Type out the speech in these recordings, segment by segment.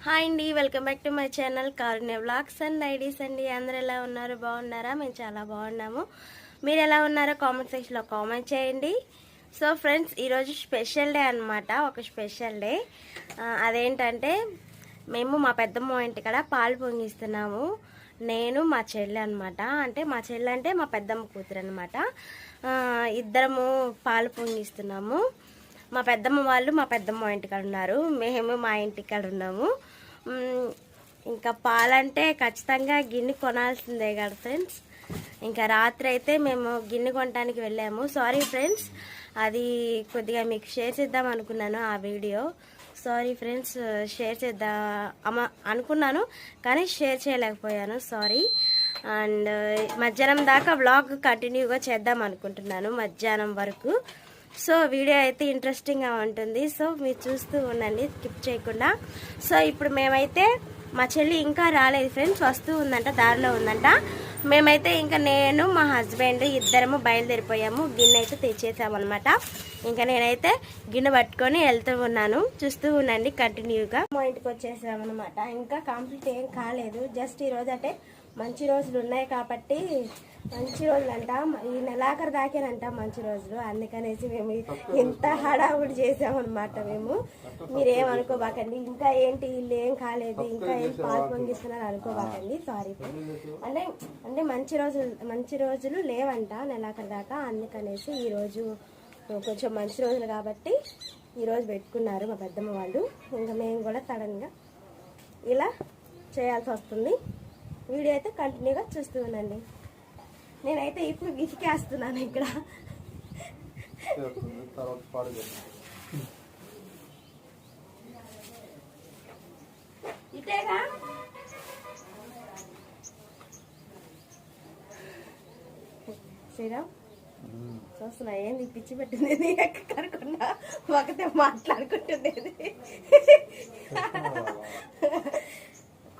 Hi అండి, welcome back to my channel Karunya vlogs and IDs అండి. అందరు ఎలా ఉన్నారు? బాగున్నారా? మేము చాలా బాగున్నాము. మీరు ఎలా ఉన్నారో కామెంట్ సెక్షన్లో కామెంట్ చేయండి. సో ఫ్రెండ్స్, ఈరోజు స్పెషల్ డే అనమాట. ఒక స్పెషల్ డే అదేంటంటే మేము మా పెద్దమ్మ ఇంటికాడ పాలు పొంగిస్తున్నాము. నేను మా చెల్లి అనమాట. అంటే మా చెల్లి అంటే మా పెద్దమ్మ కూతురు అనమాట. ఇద్దరము పాలు పొంగిస్తున్నాము. మా పెద్దమ్మ వాళ్ళు మా పెద్దమ్మ ఇంటికాడ ఉన్నారు, మేము మా ఇంటికాడ ఉన్నాము. ఇంకా పాలంటే ఖచ్చితంగా గిన్నె కొనాల్సిందే కదా ఫ్రెండ్స్. ఇంకా రాత్రి అయితే మేము గిన్నె కొనడానికి వెళ్ళాము. సారీ ఫ్రెండ్స్, అది కొద్దిగా మీకు షేర్ చేద్దాం అనుకున్నాను ఆ వీడియో. సారీ ఫ్రెండ్స్, షేర్ చేద్దాం అనుకున్నాను కానీ షేర్ చేయలేకపోయాను, సారీ. అండ్ మధ్యాహ్నం దాకా వ్లాగ్ కంటిన్యూగా చేద్దాం అనుకుంటున్నాను, మధ్యాహ్నం వరకు. సో వీడియో అయితే ఇంట్రెస్టింగ్గా ఉంటుంది. సో మీరు చూస్తూ ఉండండి, స్కిప్ చేయకుండా. సో ఇప్పుడు మేమైతే మా చెల్లి ఇంకా రాలేదు ఫ్రెండ్స్, వస్తూ ఉందంట, దారిలో ఉందంట. మేమైతే ఇంకా నేను మా హస్బెండ్ ఇద్దరము బయలుదేరిపోయాము. గిన్నె అయితే తెచ్చేసామన్నమాట. ఇంకా నేనైతే గిన్నె పట్టుకొని వెళ్తూ ఉన్నాను, చూస్తూ ఉండండి కంటిన్యూగా. మా ఇంటికి వచ్చేసామన్నమాట. ఇంకా కంప్లీట్ ఏం కాలేదు, జస్ట్ ఈరోజు అంటే మంచి రోజులు ఉన్నాయి కాబట్టి, మంచి రోజులు అంట, ఈ నెలాఖరు దాకేనంట మంచి రోజులు. అందుకనేసి మేము ఎంత హడావుడి చేసామన్నమాట. మేము మీరేమనుకోబాకండి, ఇంకా ఏంటి వీళ్ళు ఏం కాలేదు, ఇంకా ఏం పాలు పొంగిస్తున్నారు అనుకోబాకండి, సారీ. అంటే అంటే మంచి రోజులు లేవంట నెలాఖరు దాకా. అందుకనేసి ఈరోజు కొంచెం మంచి రోజులు కాబట్టి ఈరోజు పెట్టుకున్నారు మా పెద్దమ్మ వాళ్ళు. ఇంకా మేము కూడా సడన్గా ఇలా చేయాల్సి వస్తుంది. వీడియో అయితే కంటిన్యూగా చూస్తూ ఉండండి. నేనైతే ఇప్పుడు విసికేస్తున్నాను ఇక్కడ. ఇటేగా శ్రీరామ్ చూస్తున్నా, ఏంది పిచ్చి పెట్టింది కనుకున్నా, ఒకతే మాట్లాడుకుంటుండేది.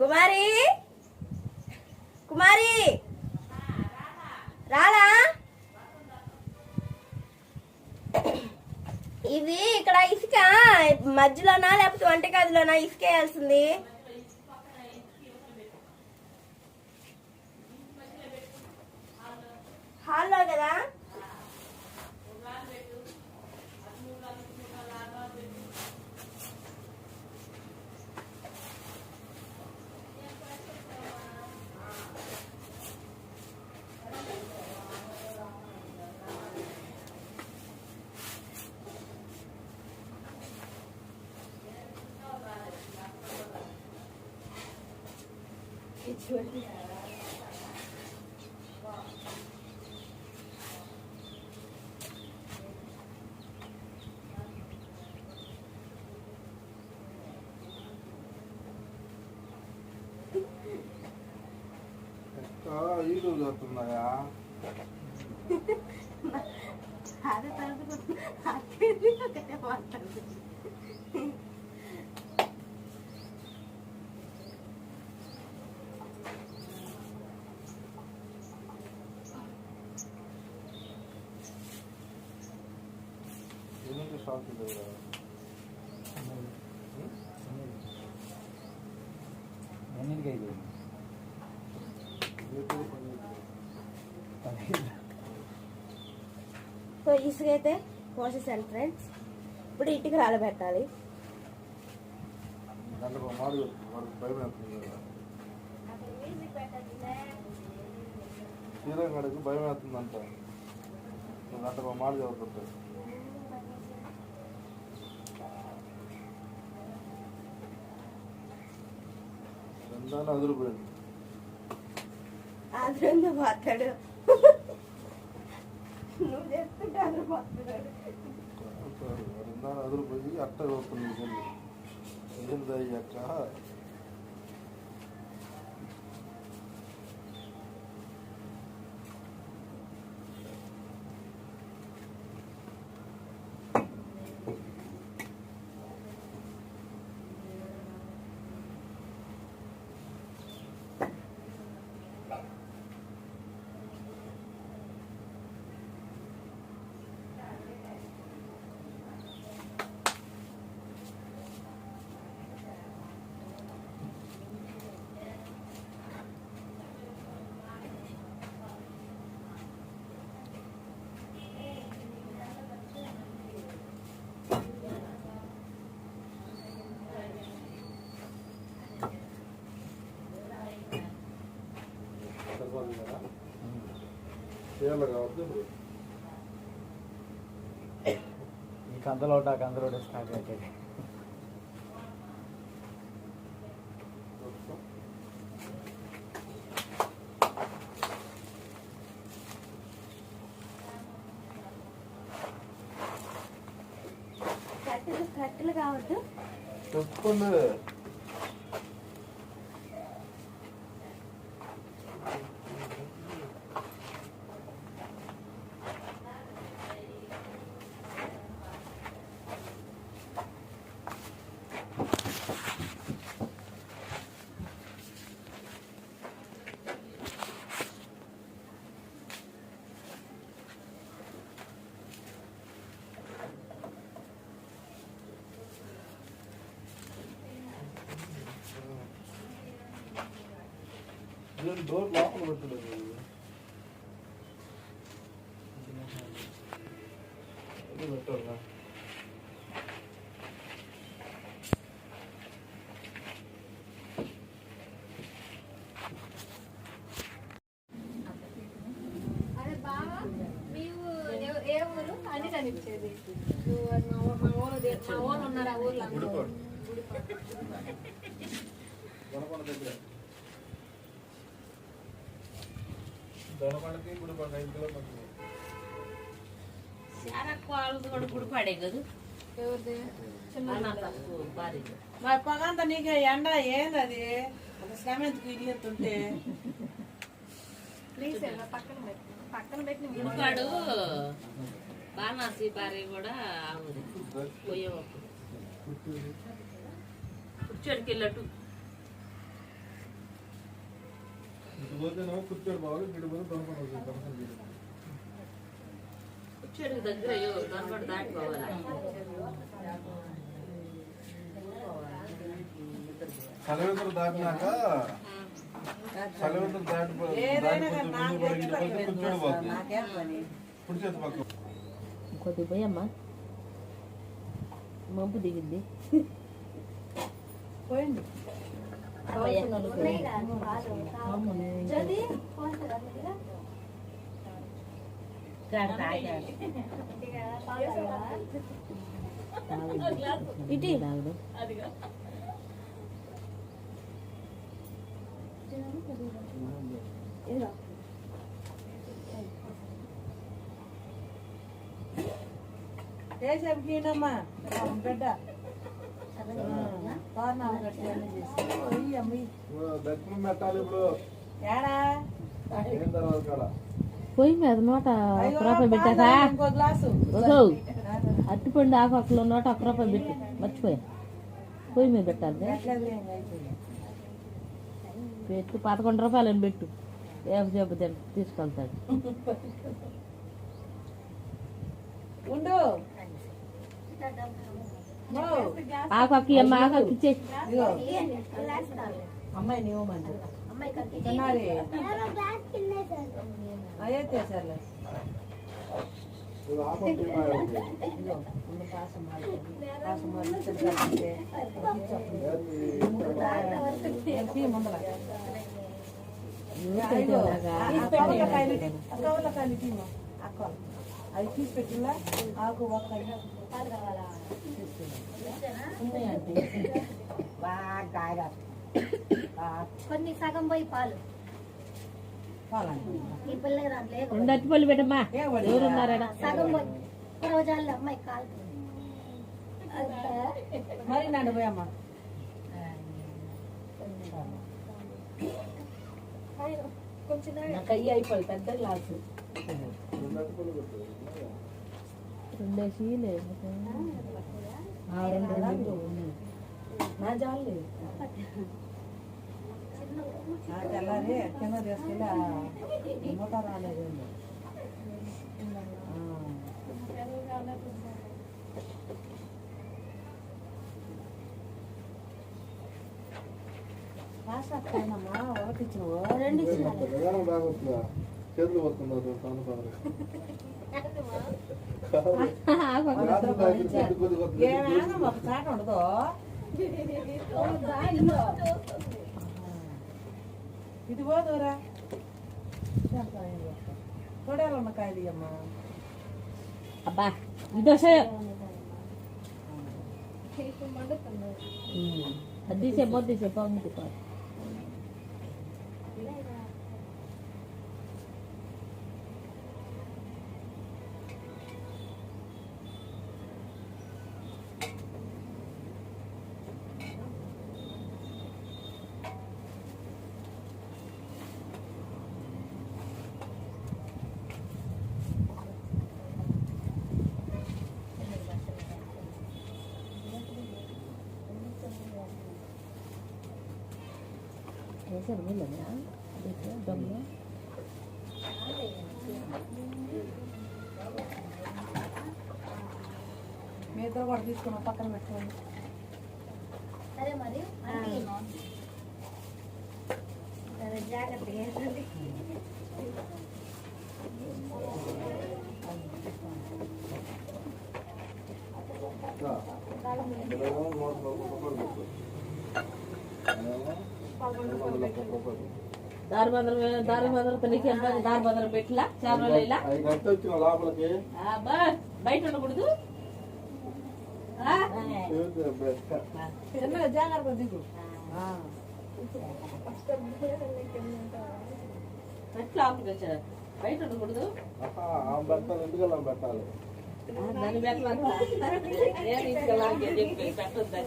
కుమారి కుమారి రాలా, ఇది ఇక్కడ ఇసుక మధ్యలోనా లేకపోతే వంటగదిలోనా ఇసుక వేయాల్సింది? హాల్లో కదా. ఈరోజు వస్తున్నాయా? ఒకటే మాట్లాడుతుంది. షాక్ లేదు సో ఇసుకైతే పోసేసాను ఫ్రెండ్స్. ఇప్పుడు ఇంటికి రాలబెట్టాలి. శ్రీరంగడికి భయం వేస్తుందంట, గంట మాట చదువుతుంటాయి. అదిరిపోయింది, ఆదరంగా మాట్లాడు, నువ్వు చెప్తుంటే అందరూ మాట్లాడాడు. అదిరిపోయి అట్ట చదువుతుంది ఏంది అయ్యాక. ఈ కందలో కందలో స్టార్ట్ అవుతుంది. కట్టెలు కావద్దు. చెప్పుకుంది డోర్ లోపల పెట్టలేదు. పెట్టాలా ఏ ఊరు అని కనిపించేది. మా ఊరు ఉన్నారు. ఆ ఊర్లో దొనకొండకి గుడిపండు 5 కిలోమీటర్లు. గుడిపాడే కదా ఎవరిది? మరి పొగంతా నీకు ఎండ ఏంది అది శ్రమ ఎందుకు ఇల్లుతుంటే ప్లీజ్ పక్కన పెట్టి గుడిపాడు బాణాసి భార్య కూడా ఆవుది పోయేవాడు కూర్చోడికి వెళ్ళట్టు కూర్చోడు బాగా గిడి పోతే దొనకొండ కూర్చోడికి దగ్గర దొరకడు దాటిపోవాలి కలవేంద్ర దాటినాక కలవేంద్ర కూర్చోడు బాబు కుడి చేతి పక్క ఇంకోటి పోయమ్మా మంపు దిగింది పోయండి. ఇటీ ఏమా బిడ్డ దక్షిణం పెట్టాలి ఇప్పుడు ఏడా ఏం తర్వాత కాడ పొయ్యి మీద నోట ఒక రూపాయి పెట్టాక ఇంకో గ్లాసు అట్టుపండి ఆకులో నోట ఒక రూపాయి పెట్టి మర్చిపోయా పొయ్యి మీద పెట్టాలి పెట్టు 11 రూపాయలని పెట్టు ఏం చెబుతా తీసుకెళ్తాడు ఉండు. ఆకు అమ్మ ఆకు ఇచ్చే అమ్మాయి నీవు మంచి తినాలి. అయ్యే సర్లే అది తీసి పెట్టిందా ఆకు ఒక్క కొన్ని సగం పోయి పాలు ఈ పిల్లకి దాంట్లో లేవు. 2 అట్టిపళ్ళు పెట్టమ్మా ఎవరున్నారా సగం పోయి రోజాల్లో అమ్మాయి కాలు మరి నన్ను పోయమ్మా కొంచెం నాకు అయ్యి అయిపోయి పెద్ద గ్లాసు 2 లేదు నా జాలి తెల్లారి కింద తీసుకెళ్ళి మూట రాలేదు రాసామ్మా ఒకటి ఇచ్చినవు 2 ఇచ్చినా చేతులు వస్తున్నారు ఏమైనా ఒక చాట ఉండదు ఇది పోదురా అబ్బా ఇది వస్తే ఇప్పుడు మండుతుంది. అది తీసేపో ఉంది వేసారు వీళ్ళదా దమ్ము మీతో కూడా తీసుకున్న పక్కన పెట్టుకోండి. సరే మరి సరే జాగ్రత్తగా వేసండి. దారి బదులు నీకు దారి బదులు పెట్టలా చాలా రోజులు లోపలికి బయట ఉండకూడదు. జాగ్రత్త దిగు. ఎట్లా ఆఫీస్ వచ్చారు బయట ఉండకూడదు. పెట్టాలి ఎందుకలా పెట్టాలి దాన్ని పెట్టాలి నేను తీసుకెళ్ళాలి చెప్పి పెట్టొద్దు.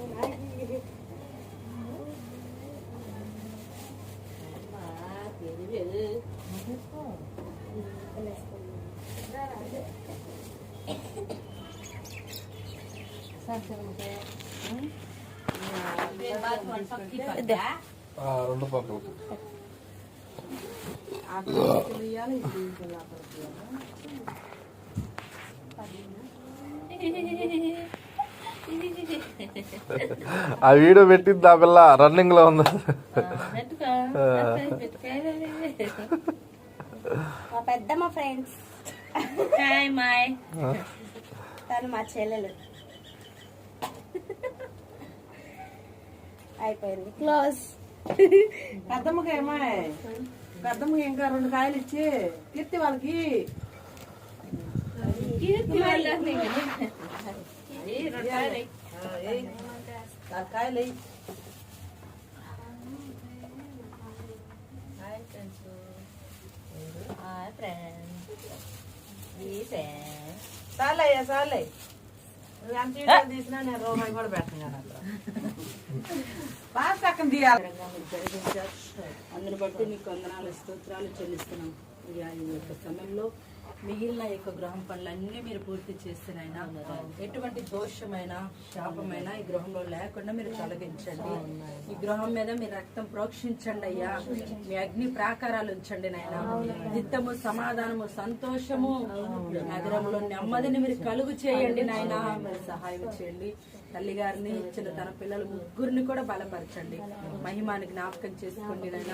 రెండు పక్కలు ఆ వీడియో పెట్టింది ఆ పిల్ల రన్నింగ్ లో ఉంది. మా పెద్దమ్మ ఫ్రెండ్స్ తను మా చెల్లెలు. అయిపోయింది క్లోజ్. పెద్దమ్మకి ఇంకా 2 కాయలు ఇచ్చి కీర్తి వాళ్ళకి కాయలు చాలే ఎంత వీడియోలు తీసినా నేను రూపాయి కూడా పెట్టాను. బాగా పక్కన తీయాలి. అందుని బట్టి నీకు వందనాలు స్తోత్రాలు చెల్లిస్తున్నాం. ఈ యొక్క సమయంలో మిగిలిన యొక్క గృహం పనులన్నీ మీరు పూర్తి చేస్తేనైనా ఎటువంటి దోషమైన శాపమైన ఈ గృహంలో లేకుండా మీరు తొలగించండి. ఈ గృహం మీద మీ రక్తం ప్రోక్షించండి అయ్యా. మీ అగ్ని ప్రాకారాలు ఉంచండి నాయన. నిత్యము సమాధానము సంతోషము నగరంలో నెమ్మదిని మీరు కలుగు చేయండి నాయన. మీరు సహాయం చేయండి. తల్లి గారిని ఇచ్చిన తన పిల్లలు 3 కూడా బలపరచండి. మహిమాని జ్ఞాపకం చేసుకోండి నాయన.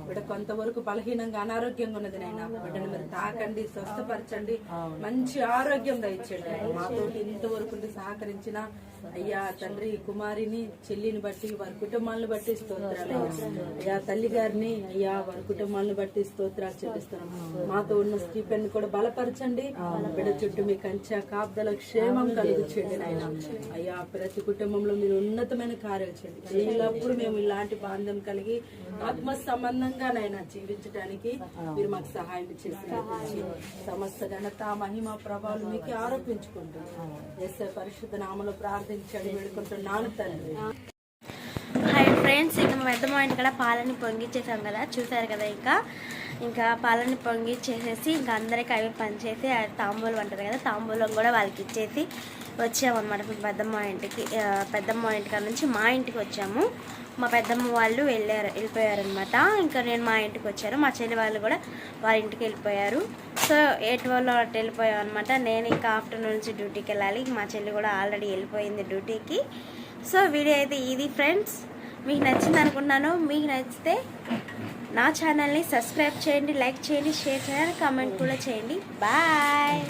బిడ్డ కొంతవరకు బలహీనంగా అనారోగ్యంగా ఉన్నది నాయన. బిడ్డను మీరు తాకండి, స్వస్థపరచండి, మంచి ఆరోగ్యం దయచేయండి. మాతోటి ఇంతవరకు సహకరించిన అయ్యా తండ్రి కుమారిని చెల్లిని బట్టి వారి కుటుంబాలను బట్టి స్తోత్రాలు అయ్యా. తల్లి గారిని అయ్యా వారి కుటుంబాలను బట్టి స్తోత్రాలు చెల్లిస్తున్నాం. మాతో ఉన్న స్టీఫెన్ కూడా బలపరచండి. బిడ్డ చుట్టూ మీ కంచె కాపుదల క్షేమం కలుగు చేయండి నాయన. అయ్యా ప్రతి కుటుంబంలో మీరు ఉన్నతమైన కార్యాలు చేయండి. ఎల్లప్పుడు మేము ఇలాంటి బాంధం కలిగి ఆత్మ సంబంధంగా నాయన జీవించడానికి మీరు మాకు సహాయం చేసి సమస్త ఘనత మహిమ ప్రభావం మీకు ఆరోపించుకుంటున్నాం. యేసు పరిశుద్ధ నామములో ప్రార్థించండి వేడుకుంటున్నాను తండ్రి. హాయ్ ఫ్రెండ్స్, ఇంకా మా పెద్దమ్మ ఇంటికాడ పాలని పొంగిచ్చేసాం కదా, చూసారు కదా. ఇంకా పాలని పొంగిచ్చేసేసి ఇంకా అందరికి అవి పనిచేసి తాంబూలం అంటారు కదా, తాంబూలం కూడా వాళ్ళకి ఇచ్చేసి వచ్చామన్నమాట. పెద్దమ్మ ఇంటికాడ నుంచి మా ఇంటికి వచ్చాము. మా పెద్దమ్మ వాళ్ళు వెళ్ళిపోయారనమాట. ఇంకా నేను మా ఇంటికి వచ్చాను. మా చెల్లి వాళ్ళు కూడా వాళ్ళ ఇంటికి వెళ్ళిపోయారు. సో 8 అటు వెళ్ళిపోయాం అనమాట. నేను ఇంకా ఆఫ్టర్నూన్ నుంచి డ్యూటీకి వెళ్ళాలి. మా చెల్లి కూడా ఆల్రెడీ వెళ్ళిపోయింది డ్యూటీకి. సో వీడియో అయితే ఇది ఫ్రెండ్స్. మీకు నచ్చింది అనుకుంటున్నాను. మీకు నచ్చితే నా ఛానల్ని సబ్స్క్రైబ్ చేయండి, లైక్ చేయండి, షేర్ చేయండి, కామెంట్ కూడా చేయండి. బాయ్.